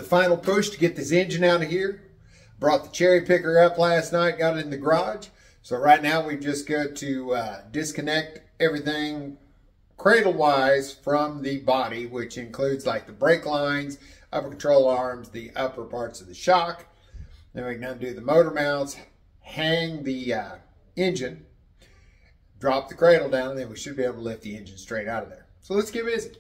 final push to get this engine out of here. Brought the cherry picker up last night, got it in the garage. So right now we've just got to disconnect everything cradle-wise from the body, which includes like the brake lines, upper control arms, the upper parts of the shock. Then we can undo the motor mounts, hang the engine, drop the cradle down, and then we should be able to lift the engine straight out of there. So let's get busy.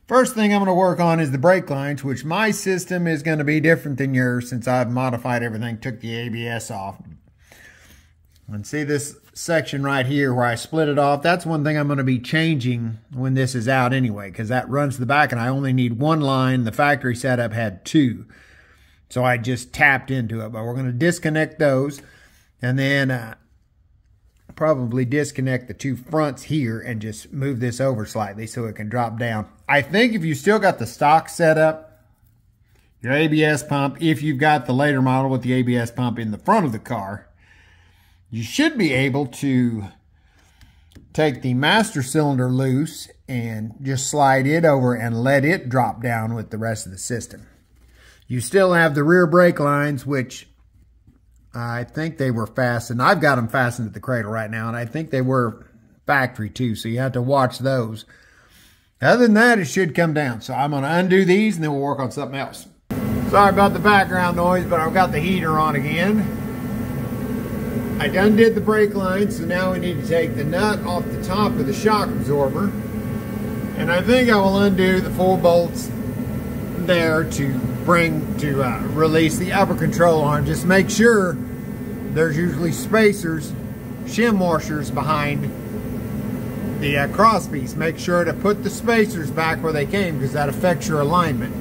First thing I'm going to work on is the brake lines, which my system is going to be different than yours since I've modified everything, took the ABS off. And see this section right here where I split it off? That's one thing I'm going to be changing when this is out anyway, because that runs to the back and I only need one line. The factory setup had two. So I just tapped into it, but we're going to disconnect those and then probably disconnect the two fronts here and just move this over slightly so it can drop down. I think if you still got the stock setup, your ABS pump, if you've got the later model with the ABS pump in the front of the car, you should be able to take the master cylinder loose and just slide it over and let it drop down with the rest of the system. You still have the rear brake lines, which I think they were fastened. I've got them fastened at the cradle right now, and I think they were factory too, so you have to watch those. Other than that, it should come down. So I'm going to undo these, and then we'll work on something else. Sorry about the background noise, but I've got the heater on again. I undid the brake line, so now we need to take the nut off the top of the shock absorber. And I think I will undo the 4 bolts there to release the upper control arm. Just make sure there's usually spacers, shim washers behind the cross piece. Make sure to put the spacers back where they came because that affects your alignment.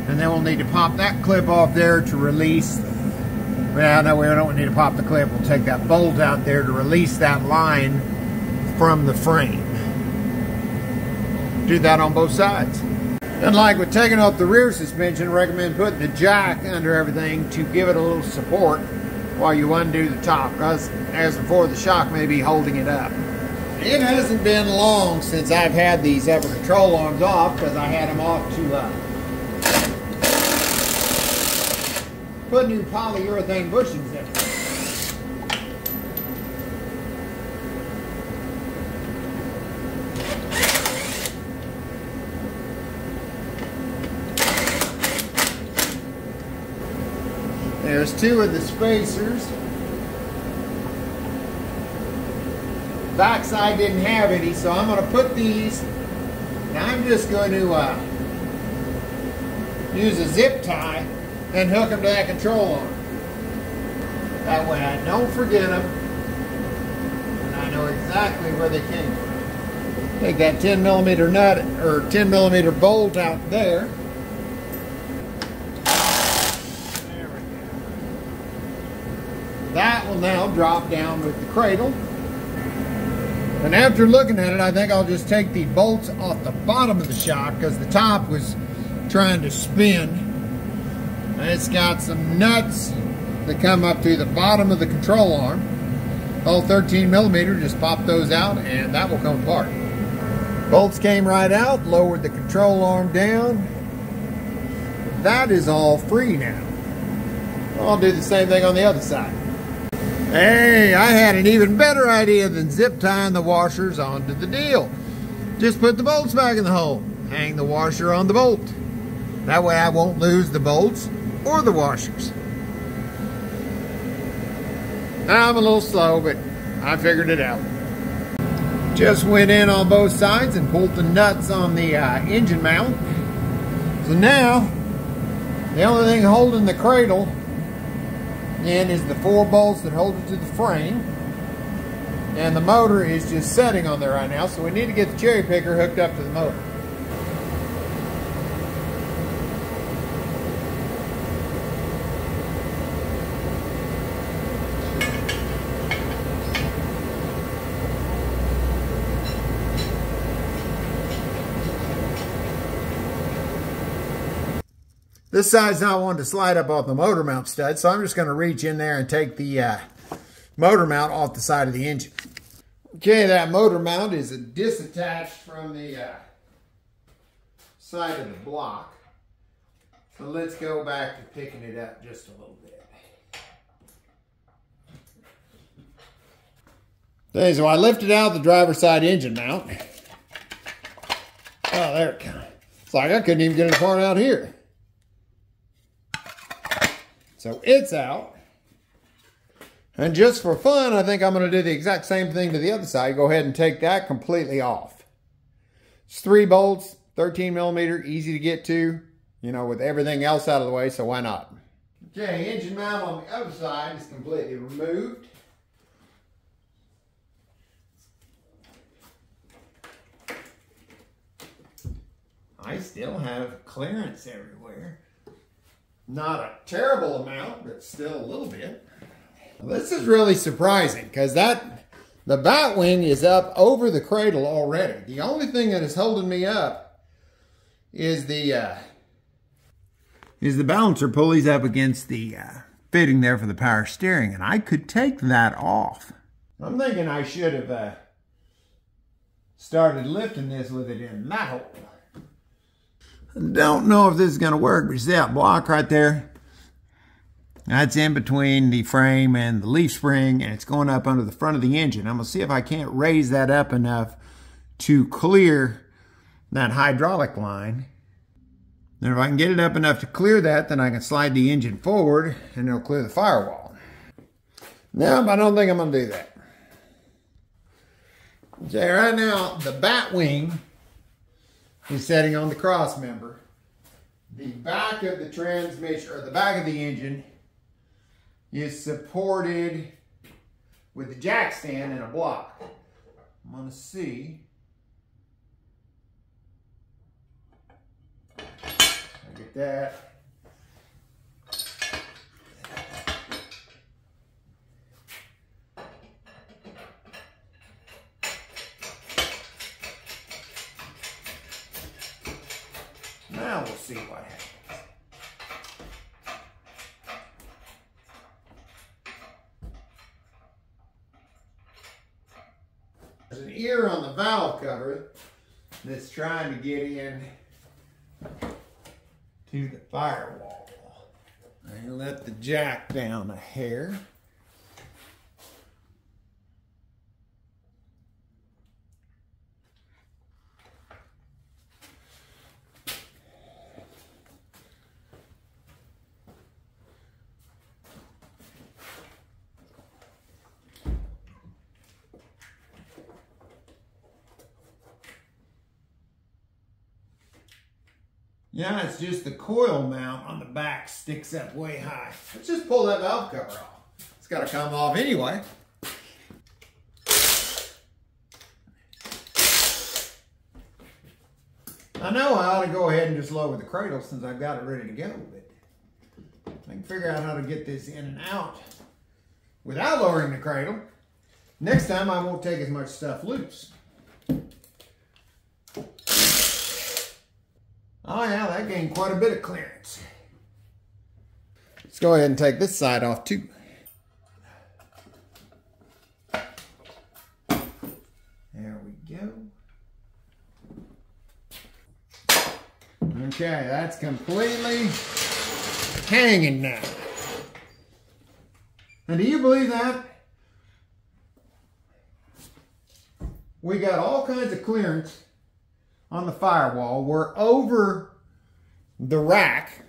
And then we'll need to pop that clip off there to release. Well, no, we don't need to pop the clip. We'll take that bolt out there to release that line from the frame. Do that on both sides. And like with taking off the rear suspension, I recommend putting the jack under everything to give it a little support while you undo the top, because as before, the shock may be holding it up. It hasn't been long since I've had these upper control arms off, because I had them off to put new polyurethane bushings in. There's 2 of the spacers. Backside didn't have any, so I'm going to put these. Now I'm just going to use a zip tie and hook them to that control arm. That way I don't forget them, and I know exactly where they came from. Take that 10mm nut or 10mm bolt out there. That will now drop down with the cradle. And after looking at it, I think I'll just take the bolts off the bottom of the shock because the top was trying to spin. And it's got some nuts that come up through the bottom of the control arm. All 13mm, just pop those out and that will come apart. Bolts came right out, lowered the control arm down. That is all free now. I'll do the same thing on the other side. Hey, I had an even better idea than zip tying the washers onto the deal. Just put the bolts back in the hole. Hang the washer on the bolt. That way I won't lose the bolts or the washers. I'm a little slow, but I figured it out. Just went in on both sides and pulled the nuts on the engine mount. So now, the only thing holding the cradle in is the 4 bolts that hold it to the frame, and the motor is just setting on there right now, so we need to get the cherry picker hooked up to the motor. This side's not wanting to slide up off the motor mount stud, so I'm just going to reach in there and take the motor mount off the side of the engine. Okay, that motor mount is disattached from the side of the block. So let's go back to picking it up just a little bit. Okay, so I lifted out the driver's side engine mount. Oh, there it comes. It's like I couldn't even get it apart out here. So it's out. And just for fun, I think I'm going to do the exact same thing to the other side. Go ahead and take that completely off. It's 3 bolts, 13 millimeter, easy to get to, you know, with everything else out of the way, so why not? Okay, engine mount on the other side is completely removed. I still have clearance everywhere. Not a terrible amount, but still a little bit. This is really surprising because the bat wing is up over the cradle already. The only thing that is holding me up is the balancer pulleys up against the fitting there for the power steering, and I could take that off. I'm thinking I should have started lifting this with it in that hole. I don't know if this is going to work, but you see that block right there? That's in between the frame and the leaf spring, and it's going up under the front of the engine. I'm going to see if I can't raise that up enough to clear that hydraulic line. Then if I can get it up enough to clear that, then I can slide the engine forward and it'll clear the firewall. No, I don't think I'm going to do that. Okay, right now the bat wing is setting on the cross member. The back of the transmission, or the back of the engine, is supported with the jack stand and a block. I'm going to see. I get that. Now we'll see what happens. There's an ear on the valve cover that's trying to get in to the firewall. I let the jack down a hair. Yeah, it's just the coil mount on the back sticks up way high. Let's just pull that valve cover off. It's got to come off anyway. I know I ought to go ahead and just lower the cradle since I've got it ready to go, but I can figure out how to get this in and out without lowering the cradle. Next time I won't take as much stuff loose. Oh yeah, that gained quite a bit of clearance. Let's go ahead and take this side off too. There we go. Okay, that's completely hanging now. And do you believe that? We got all kinds of clearance on the firewall. We're over the rack.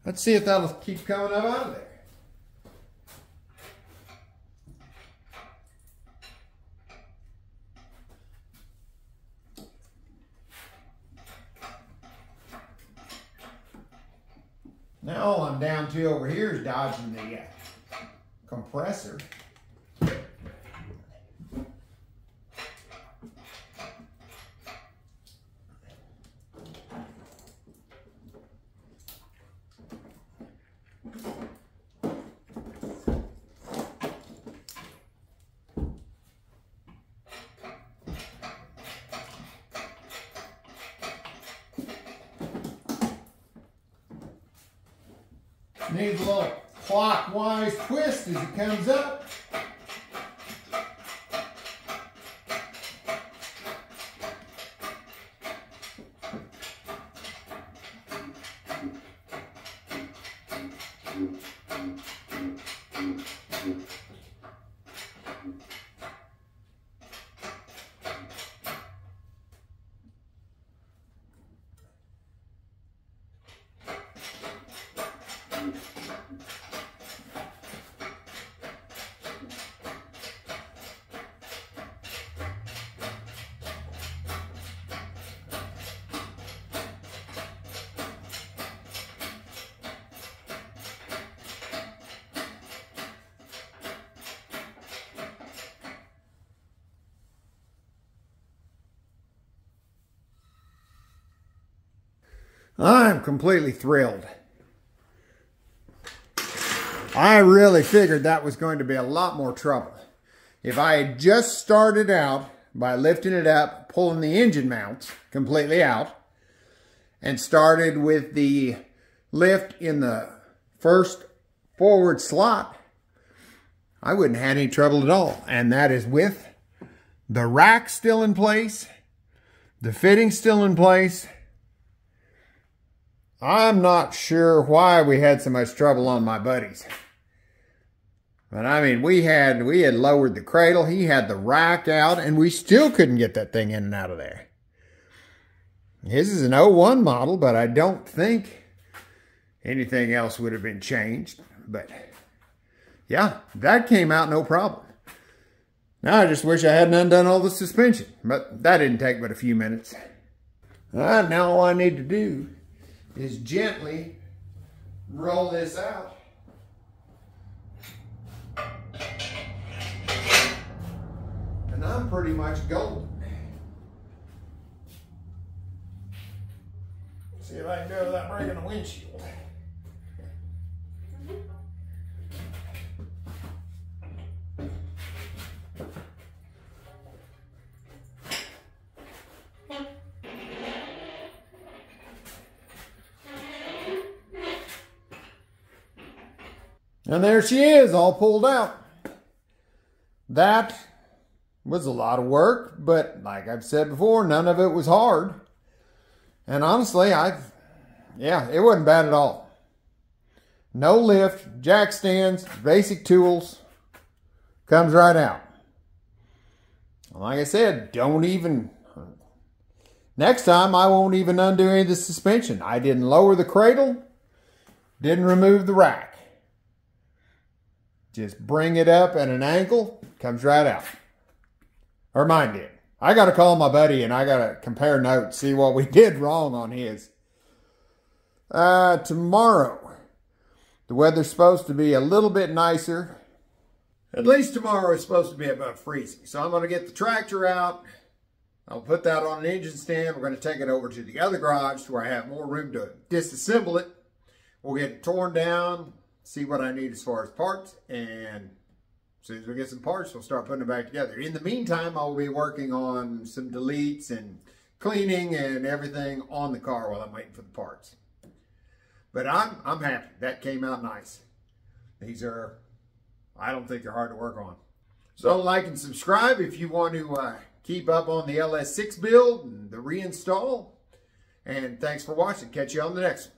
Let's see if that'll keep coming up out of there. Now all I'm down to over here is dodging the compressor. Needs a little clockwise twist as it comes up. I'm completely thrilled. I really figured that was going to be a lot more trouble. If I had just started out by lifting it up, pulling the engine mounts completely out, and started with the lift in the first forward slot, I wouldn't have had any trouble at all. And that is with the rack still in place, the fitting still in place. I'm not sure why we had so much trouble on my buddies. But I mean, we had lowered the cradle, he had the rack out, and we still couldn't get that thing in and out of there. His is an 01 model, but I don't think anything else would have been changed. But yeah, that came out no problem. Now I just wish I hadn't undone all the suspension, but that didn't take but a few minutes. Now all I need to do is gently roll this out. And I'm pretty much golden. See if I can do it without breaking the windshield. And there she is, all pulled out. That was a lot of work, but like I've said before, none of it was hard. And honestly, it wasn't bad at all. No lift, jack stands, basic tools, comes right out. Like I said, next time I won't even undo any of the suspension. I didn't lower the cradle, didn't remove the rack. Just bring it up at an angle, comes right out. Or mine did. I got to call my buddy and I got to compare notes, see what we did wrong on his. Tomorrow, the weather's supposed to be a little bit nicer. At least tomorrow it's supposed to be about freezing. So I'm going to get the tractor out. I'll put that on an engine stand. We're going to take it over to the other garage where I have more room to disassemble it. We'll get it torn down, see what I need as far as parts, and as soon as we get some parts, we'll start putting it back together. In the meantime, I'll be working on some deletes and cleaning and everything on the car while I'm waiting for the parts. But I'm happy. That came out nice. These are, I don't think they're hard to work on. So like and subscribe if you want to keep up on the LS6 build and the reinstall. And thanks for watching. Catch you on the next one.